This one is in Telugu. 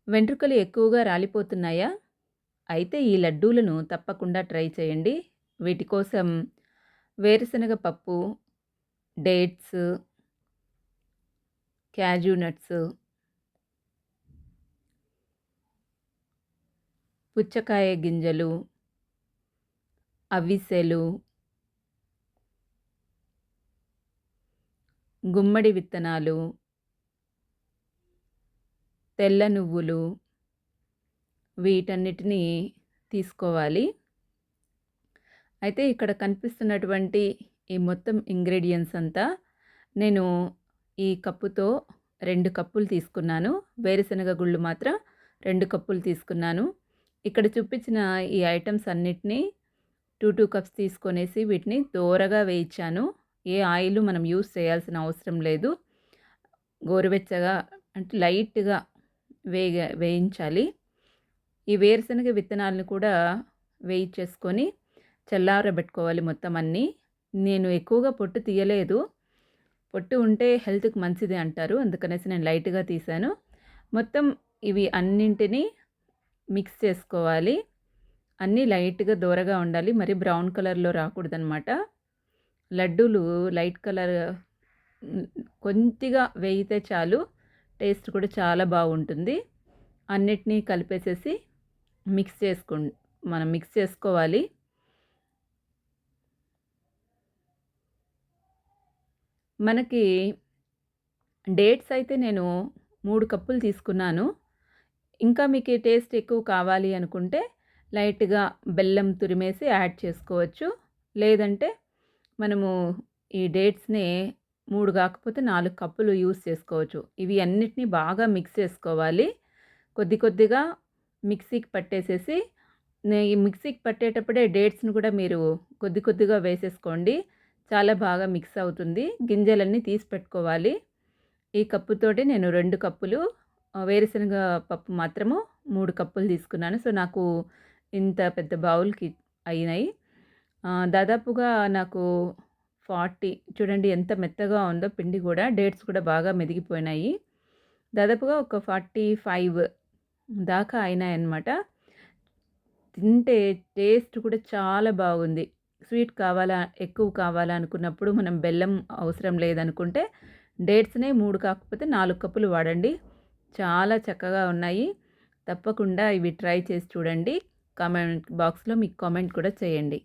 వెంట్రుకలు ఎక్కువగా రాలిపోతున్నాయా? అయితే ఈ లడ్డూలను తప్పకుండా ట్రై చేయండి. వీటి కోసం వేరుశనగ పప్పు, డేట్స్, క్యాజూ నట్స్, పుచ్చకాయ గింజలు, అవిసెలు, గుమ్మడి విత్తనాలు, తెల్ల నువ్వులు వీటన్నిటిని తీసుకోవాలి. అయితే ఇక్కడ కనిపిస్తున్నటువంటి ఈ మొత్తం ఇంగ్రీడియెంట్స్ అంతా నేను ఈ కప్పుతో 2 కప్పులు తీసుకున్నాను. వేరుశనగ గుళ్ళు మాత్రం 2 కప్పులు తీసుకున్నాను. ఇక్కడ చూపించిన ఈ ఐటెమ్స్ అన్నిటిని 2 కప్స్ తీసుకొనేసి వీటిని దోరగా వేయించాను. ఏ ఆయిల్ మనం యూజ్ చేయాల్సిన అవసరం లేదు. గోరువెచ్చగా అంటే లైట్‌గా వేయించాలి. ఈ వేరుశనగ విత్తనాలను కూడా వేయించేసుకొని చల్లారబెట్టుకోవాలి మొత్తం అన్నీ. నేను ఎక్కువగా పొట్టు తీయలేదు. పొట్టు ఉంటే హెల్త్‌కి మంచిది అంటారు. అందుకనేసి నేను లైట్‌గా తీశాను. మొత్తం ఇవి అన్నింటిని మిక్స్ చేసుకోవాలి. అన్నీ లైట్‌గా దోరగా ఉండాలి. మరి బ్రౌన్ కలర్‌లో రాకూడదనమాట. లడ్డూలు లైట్ కలర్ కొద్దిగా వేగితే చాలు. టేస్ట్ కూడా చాలా బాగుంటుంది. అన్నిటినీ కలిపేసేసి మనం మిక్స్ చేసుకోవాలి. మనకి డేట్స్ అయితే నేను 3 కప్పులు తీసుకున్నాను. ఇంకా మీకు టేస్ట్ ఎక్కువ కావాలి అనుకుంటే లైట్‌గా బెల్లం తురిమేసి యాడ్ చేసుకోవచ్చు. లేదంటే మనము ఈ డేట్స్‌ని 3 కాకపోతే 4 కప్పులు యూజ్ చేసుకోవచ్చు. ఇవి అన్నిటిని బాగా మిక్స్ చేసుకోవాలి. కొద్ది కొద్దిగా మిక్సీకి పట్టేసేసి ఈ మిక్సీకి పట్టేటప్పుడే డేట్స్‌ని కూడా మీరు కొద్ది కొద్దిగా వేసేసుకోండి. చాలా బాగా మిక్స్ అవుతుంది. గింజలన్నీ తీసి పెట్టుకోవాలి. ఈ కప్పుతోటి నేను 2 కప్పులు వేరుశనగ పప్పు మాత్రము 3 కప్పులు తీసుకున్నాను. సో, నాకు ఇంత పెద్ద బౌల్‌కి అయినాయి. దాదాపుగా నాకు 40 చూడండి ఎంత మెత్తగా ఉందో పిండి కూడా. డేట్స్ కూడా బాగా మెదిగిపోయినాయి. దాదాపుగా ఒక 45 దాకా అయినాయన్నమాట. తింటే టేస్ట్ కూడా చాలా బాగుంది. స్వీట్ కావాలా, ఎక్కువ కావాలా అనుకున్నప్పుడు మనం బెల్లం అవసరం లేదనుకుంటే డేట్స్‌నే 3 కాకపోతే 4 కప్పులు వాడండి. చాలా చక్కగా ఉన్నాయి. తప్పకుండా ఇవి ట్రై చేసి చూడండి. కామెంట్ బాక్స్‌లో మీకు కామెంట్ కూడా చేయండి.